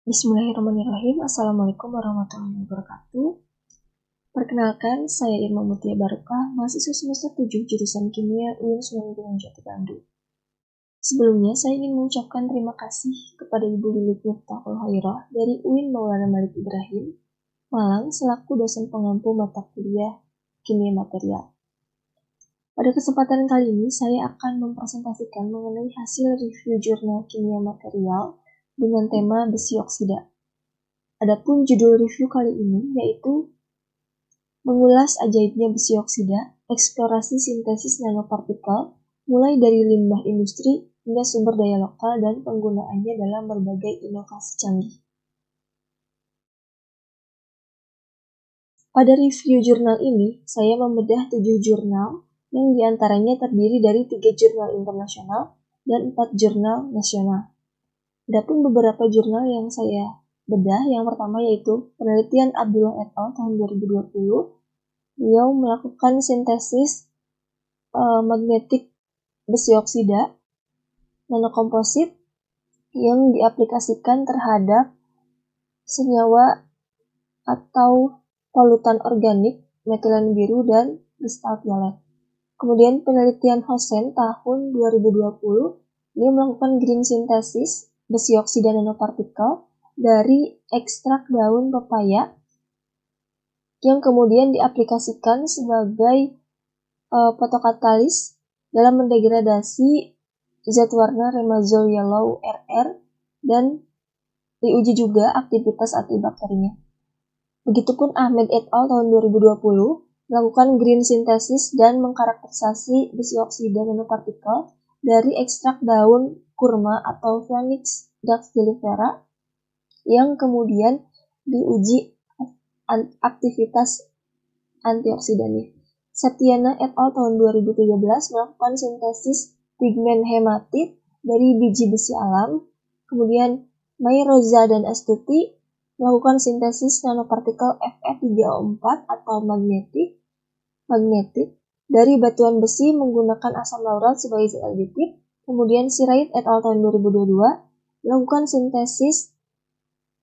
Bismillahirrahmanirrahim. Assalamualaikum warahmatullahi wabarakatuh. Perkenalkan, saya Irma Mutia Barokah, mahasiswa semester 7 jurusan Kimia UIN Sunan Gunung Jati Bandung. Sebelumnya, saya ingin mengucapkan terima kasih kepada Ibu Lilik Miftahul Khairah dari UIN Maulana Malik Ibrahim, Malang, selaku dosen pengampu mata kuliah Kimia Material. Pada kesempatan kali ini, saya akan mempresentasikan mengenai hasil review jurnal Kimia Material dengan tema besi oksida. Adapun judul review kali ini yaitu mengulas ajaibnya besi oksida, eksplorasi sintesis nanopartikel, mulai dari limbah industri hingga sumber daya lokal dan penggunaannya dalam berbagai inovasi canggih. Pada review jurnal ini, saya membedah 7 jurnal yang diantaranya terdiri dari 3 jurnal internasional dan 4 jurnal nasional. Adapun beberapa jurnal yang saya bedah, yang pertama yaitu penelitian Abdullah et al. Tahun 2020. Beliau melakukan sintesis magnetik besi oksida nanokomposit yang diaplikasikan terhadap senyawa atau polutan organik metilen biru dan kristal violet. Kemudian penelitian Hosen tahun 2020, dia melakukan green synthesis besi oksida nanopartikel dari ekstrak daun pepaya yang kemudian diaplikasikan sebagai fotokatalis dalam mendegradasi zat warna remazole yellow RR dan diuji juga aktivitas antibakterinya. Begitupun Ahmed et al. Tahun 2020 melakukan green synthesis dan mengkarakterisasi besi oksida nanopartikel dari ekstrak daun kurma atau Phoenix daxdilifera yang kemudian diuji aktivitas antioksidannya. Satyana et al. Tahun 2013 melakukan sintesis pigmen hematit dari biji besi alam. Kemudian Mayroza dan Astuti melakukan sintesis nanopartikel Fe3O4 atau magnetik dari batuan besi menggunakan asam laurat sebagai zat aditif. Kemudian Sirait et al. Tahun 2022 melakukan sintesis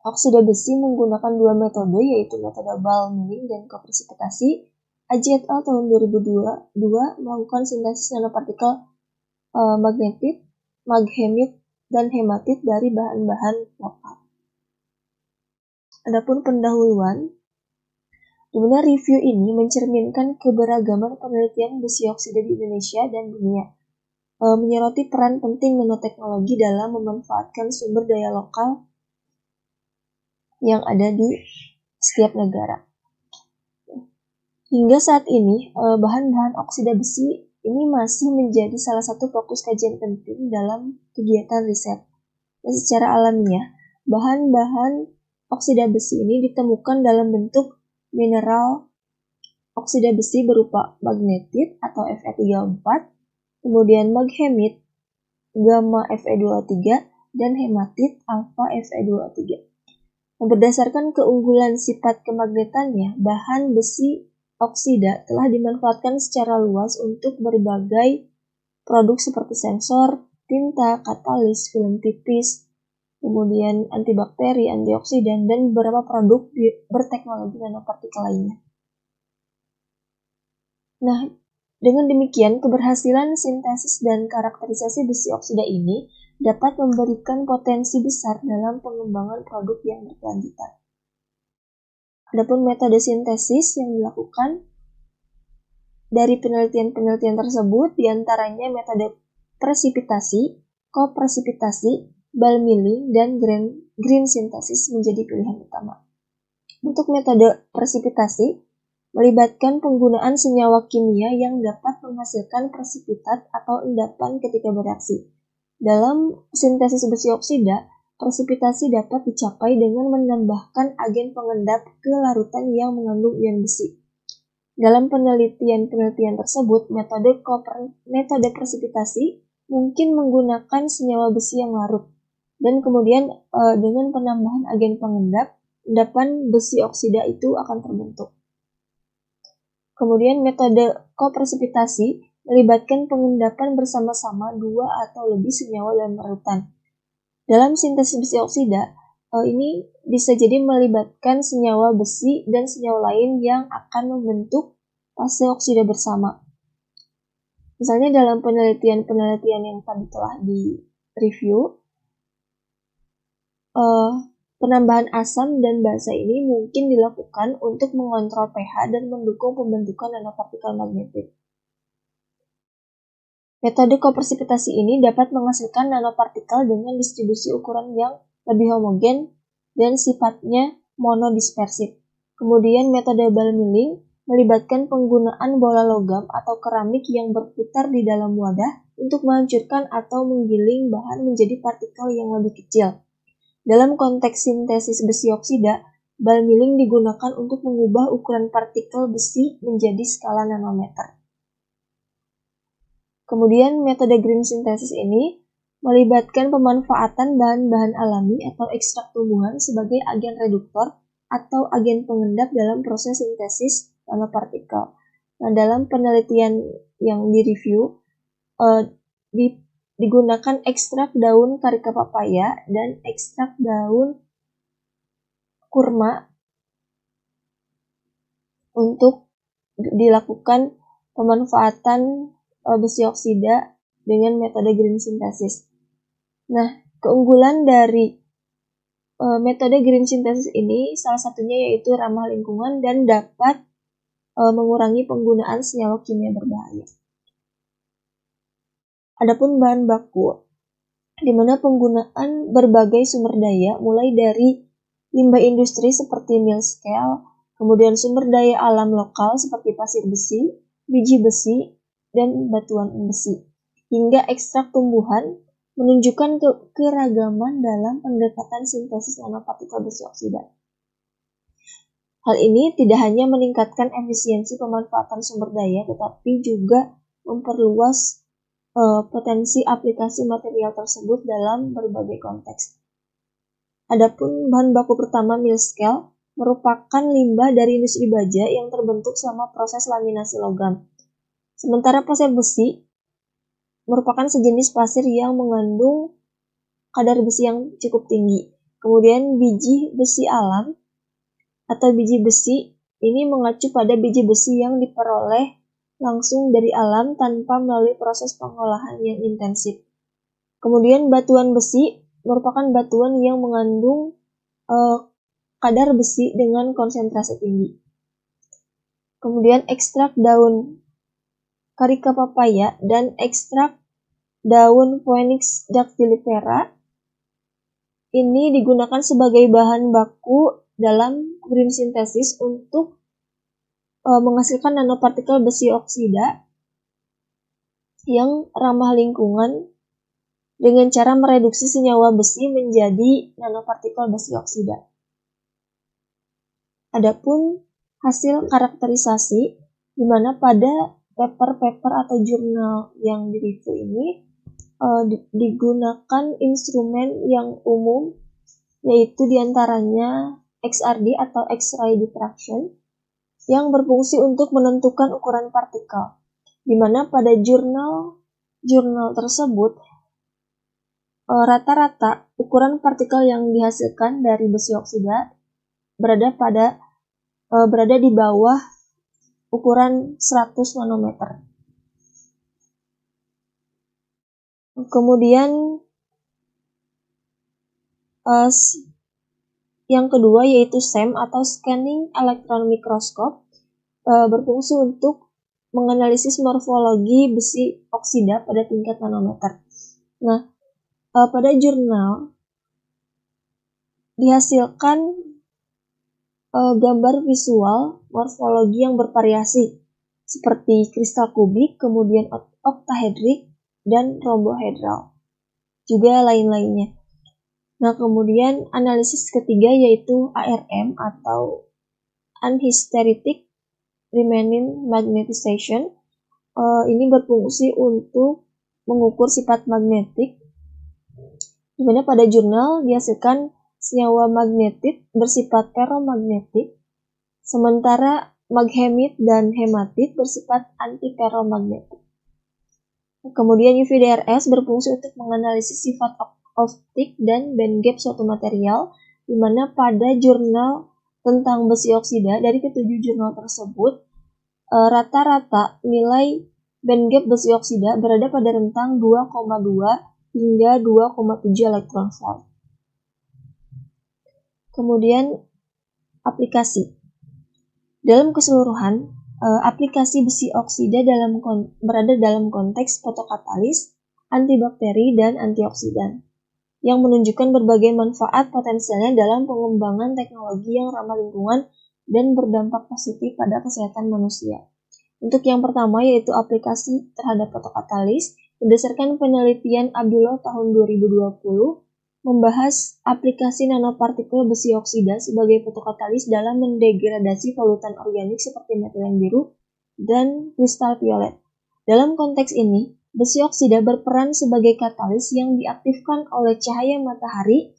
oksida besi menggunakan 2 metode, yaitu metode ball milling dan kopresipitasi. Aji et al. Tahun 2022 melakukan sintesis nanopartikel magnetit, maghemit, dan hematit dari bahan-bahan lokal. Adapun pendahuluan, di mana review ini mencerminkan keberagaman penelitian besi oksida di Indonesia dan dunia, menyoroti peran penting nanoteknologi dalam memanfaatkan sumber daya lokal yang ada di setiap negara. Hingga saat ini, bahan-bahan oksida besi ini masih menjadi salah satu fokus kajian penting dalam kegiatan riset. Dan secara alamiah, bahan-bahan oksida besi ini ditemukan dalam bentuk mineral oksida besi berupa magnetit atau Fe3O4, kemudian maghemit, gamma Fe2O3, dan hematit alfa Fe2O3. Berdasarkan keunggulan sifat kemagnetannya, bahan besi oksida telah dimanfaatkan secara luas untuk berbagai produk seperti sensor, tinta, katalis, film tipis, kemudian antibakteri, antioksidan, dan beberapa produk berteknologi nanopartikel lainnya. Nah, dengan demikian, keberhasilan sintesis dan karakterisasi besi oksida ini dapat memberikan potensi besar dalam pengembangan produk yang berkelanjutan. Adapun metode sintesis yang dilakukan dari penelitian-penelitian tersebut diantaranya metode presipitasi, kopresipitasi, ball milling, dan green synthesis menjadi pilihan utama. Untuk metode presipitasi melibatkan penggunaan senyawa kimia yang dapat menghasilkan presipitat atau endapan ketika bereaksi. Dalam sintesis besi oksida, presipitasi dapat dicapai dengan menambahkan agen pengendap ke larutan yang mengandung ion besi. Dalam penelitian tersebut, metode presipitasi mungkin menggunakan senyawa besi yang larut, dan kemudian dengan penambahan agen pengendap, endapan besi oksida itu akan terbentuk. Kemudian metode kopresipitasi melibatkan pengendapan bersama-sama 2 atau lebih senyawa dalam larutan. Dalam sintesis besi oksida, Ini bisa jadi melibatkan senyawa besi dan senyawa lain yang akan membentuk fase oksida bersama. Misalnya dalam penelitian-penelitian yang tadi telah di-review, penambahan asam dan basa ini mungkin dilakukan untuk mengontrol pH dan mendukung pembentukan nanopartikel magnetik. Metode kopresipitasi ini dapat menghasilkan nanopartikel dengan distribusi ukuran yang lebih homogen dan sifatnya monodispersif. Kemudian metode ball milling melibatkan penggunaan bola logam atau keramik yang berputar di dalam wadah untuk menghancurkan atau menggiling bahan menjadi partikel yang lebih kecil. Dalam konteks sintesis besi oksida, ball milling digunakan untuk mengubah ukuran partikel besi menjadi skala nanometer. Kemudian metode green synthesis ini melibatkan pemanfaatan bahan-bahan alami atau ekstrak tumbuhan sebagai agen reduktor atau agen pengendap dalam proses sintesis nanopartikel. Nah, dalam penelitian yang direview, digunakan ekstrak daun karika papaya dan ekstrak daun kurma untuk dilakukan pemanfaatan besi oksida dengan metode green synthesis. Nah, keunggulan dari metode green synthesis ini salah satunya yaitu ramah lingkungan dan dapat mengurangi penggunaan senyawa kimia berbahaya. Adapun bahan baku, di mana penggunaan berbagai sumber daya mulai dari limbah industri seperti mill scale, kemudian sumber daya alam lokal seperti pasir besi, biji besi, dan batuan besi, hingga ekstrak tumbuhan menunjukkan keragaman dalam pendekatan sintesis nanopartikel besi oksida. Hal ini tidak hanya meningkatkan efisiensi pemanfaatan sumber daya, tetapi juga memperluas potensi aplikasi material tersebut dalam berbagai konteks. Adapun bahan baku pertama mill scale merupakan limbah dari industri baja yang terbentuk selama proses laminasi logam. Sementara pasir besi merupakan sejenis pasir yang mengandung kadar besi yang cukup tinggi. Kemudian biji besi alam atau biji besi ini mengacu pada biji besi yang diperoleh langsung dari alam tanpa melalui proses pengolahan yang intensif. Kemudian batuan besi merupakan batuan yang mengandung kadar besi dengan konsentrasi tinggi. Kemudian ekstrak daun karika papaya dan ekstrak daun Phoenix dactylifera ini digunakan sebagai bahan baku dalam green synthesis untuk menghasilkan nanopartikel besi oksida yang ramah lingkungan dengan cara mereduksi senyawa besi menjadi nanopartikel besi oksida. Adapun hasil karakterisasi di mana pada paper-paper atau jurnal yang direview ini digunakan instrumen yang umum, yaitu diantaranya XRD atau X-ray diffraction yang berfungsi untuk menentukan ukuran partikel, di mana pada jurnal tersebut rata-rata ukuran partikel yang dihasilkan dari besi oksida berada di bawah ukuran 100 nanometer. Kemudian yang kedua yaitu SEM atau Scanning Electron Microscope berfungsi untuk menganalisis morfologi besi oksida pada tingkat nanometer. Nah, pada jurnal dihasilkan gambar visual morfologi yang bervariasi seperti kristal kubik, kemudian oktahedrik, dan rhombohedral, juga lain-lainnya. Nah, kemudian analisis ketiga yaitu ARM atau Unhysteretic Remaining Magnetization. Ini berfungsi untuk mengukur sifat magnetik, di mana pada jurnal dihasilkan senyawa magnetit bersifat ferromagnetik, sementara maghemit dan hematit bersifat antiferromagnetik. Kemudian UV-DRS berfungsi untuk menganalisis sifat optik dan band gap suatu material, di mana pada jurnal tentang besi oksida dari ketujuh jurnal tersebut, rata-rata nilai band gap besi oksida berada pada rentang 2,2 hingga 2,7 elektron volt. Kemudian aplikasi. Dalam keseluruhan, aplikasi besi oksida berada dalam konteks fotokatalis, antibakteri, dan antioksidan, yang menunjukkan berbagai manfaat potensialnya dalam pengembangan teknologi yang ramah lingkungan dan berdampak positif pada kesehatan manusia. Untuk yang pertama yaitu aplikasi terhadap fotokatalis, berdasarkan penelitian Abdullah tahun 2020, membahas aplikasi nanopartikel besi oksida sebagai fotokatalis dalam mendegradasi polutan organik seperti metilen biru dan kristal violet. Dalam konteks ini, besi oksida berperan sebagai katalis yang diaktifkan oleh cahaya matahari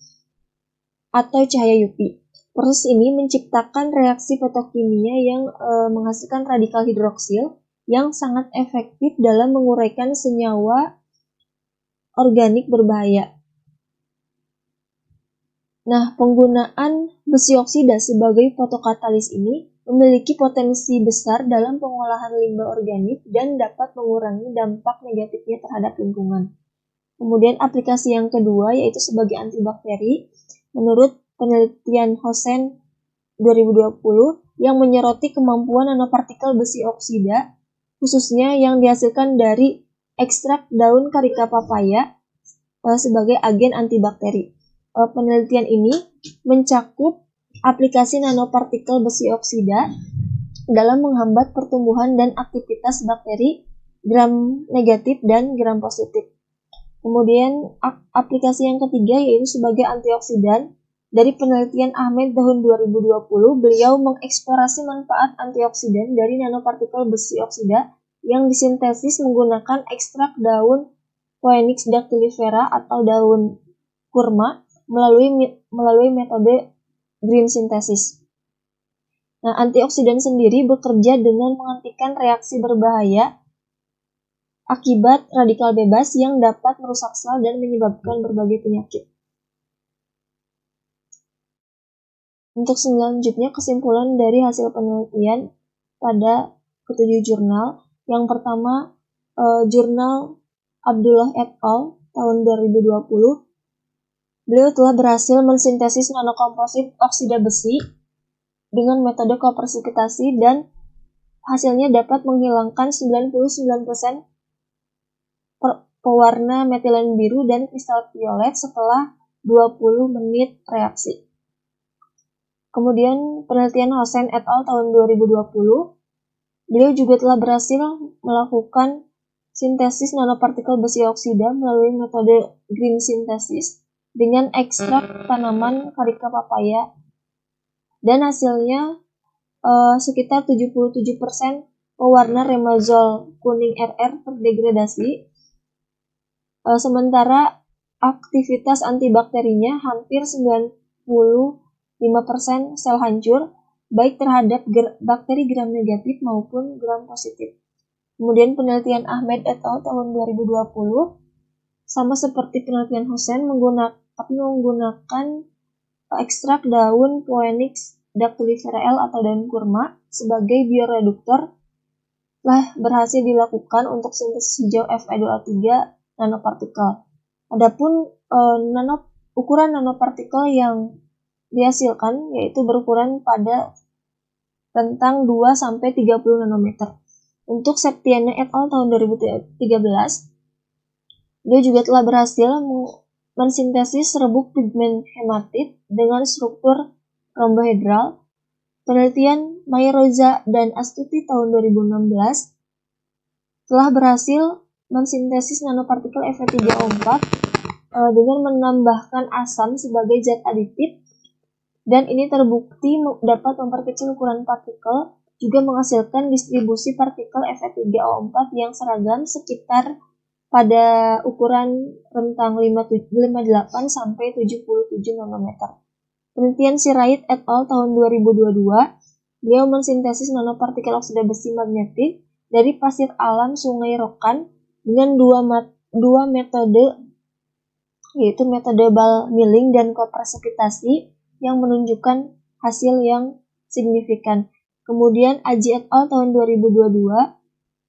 atau cahaya UV. Proses ini menciptakan reaksi fotokimia yang menghasilkan radikal hidroksil yang sangat efektif dalam menguraikan senyawa organik berbahaya. Nah, penggunaan besi oksida sebagai fotokatalis ini memiliki potensi besar dalam pengolahan limbah organik dan dapat mengurangi dampak negatifnya terhadap lingkungan. Kemudian aplikasi yang kedua yaitu sebagai antibakteri. Menurut penelitian Hosen 2020 yang menyoroti kemampuan nanopartikel besi oksida, khususnya yang dihasilkan dari ekstrak daun karika papaya sebagai agen antibakteri. Penelitian ini mencakup aplikasi nanopartikel besi oksida dalam menghambat pertumbuhan dan aktivitas bakteri gram negatif dan gram positif. Kemudian aplikasi yang ketiga yaitu sebagai antioksidan. Dari penelitian Ahmed tahun 2020, beliau mengeksplorasi manfaat antioksidan dari nanopartikel besi oksida yang disintesis menggunakan ekstrak daun Phoenix dactylifera atau daun kurma melalui metode green synthesis. Nah, antioksidan sendiri bekerja dengan menghentikan reaksi berbahaya akibat radikal bebas yang dapat merusak sel dan menyebabkan berbagai penyakit. Untuk selanjutnya kesimpulan dari hasil penelitian pada ketujuh jurnal. Yang pertama, jurnal Abdullah et al. Tahun 2020. Beliau telah berhasil mensintesis nanokomposit oksida besi dengan metode kopresipitasi dan hasilnya dapat menghilangkan 99% pewarna metilen biru dan kristal violet setelah 20 menit reaksi. Kemudian penelitian Hosen et al. Tahun 2020, beliau juga telah berhasil melakukan sintesis nanopartikel besi oksida melalui metode green synthesis dengan ekstrak tanaman karika papaya dan hasilnya sekitar 77% pewarna remazol kuning RR terdegradasi, sementara aktivitas antibakterinya hampir 95% sel hancur baik terhadap bakteri gram negatif maupun gram positif. Kemudian penelitian Ahmed et al. Tahun 2020 sama seperti penelitian Hosen menggunakan ekstrak daun Phoenix dactylifera L atau daun kurma sebagai bioreduktor telah berhasil dilakukan untuk sintesis hijau Fe2O3 nanopartikel. Adapun ukuran nanopartikel yang dihasilkan yaitu berukuran pada rentang 2-30 nanometer. Untuk Septiana et al. Tahun 2013, dia juga telah berhasil mensintesis serbuk pigmen hematit dengan struktur rombohedral. Penelitian Mayroza dan Astuti tahun 2016 telah berhasil mensintesis nanopartikel Fe3O4 dengan menambahkan asam sebagai zat aditif, dan ini terbukti dapat memperkecil ukuran partikel, juga menghasilkan distribusi partikel Fe3O4 yang seragam sekitar pada ukuran rentang 58 sampai 77 nanometer. Penelitian Sirait et al. Tahun 2022, beliau mensintesis nanopartikel oksida besi magnetik dari pasir alam Sungai Rokan dengan dua metode, yaitu metode ball milling dan kopresipitasi, yang menunjukkan hasil yang signifikan. Kemudian Aji et al. Tahun 2022,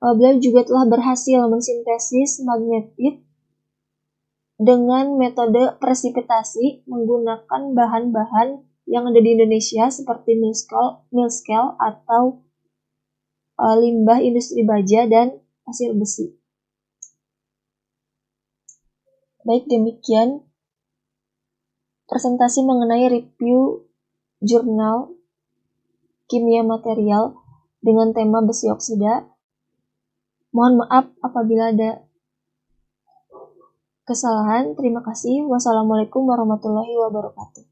beliau juga telah berhasil mensintesis magnetit dengan metode presipitasi menggunakan bahan-bahan yang ada di Indonesia seperti milscale atau limbah industri baja dan pasir besi. Baik, demikian presentasi mengenai review jurnal kimia material dengan tema besi oksida. Mohon maaf apabila ada kesalahan. Terima kasih. Wassalamualaikum warahmatullahi wabarakatuh.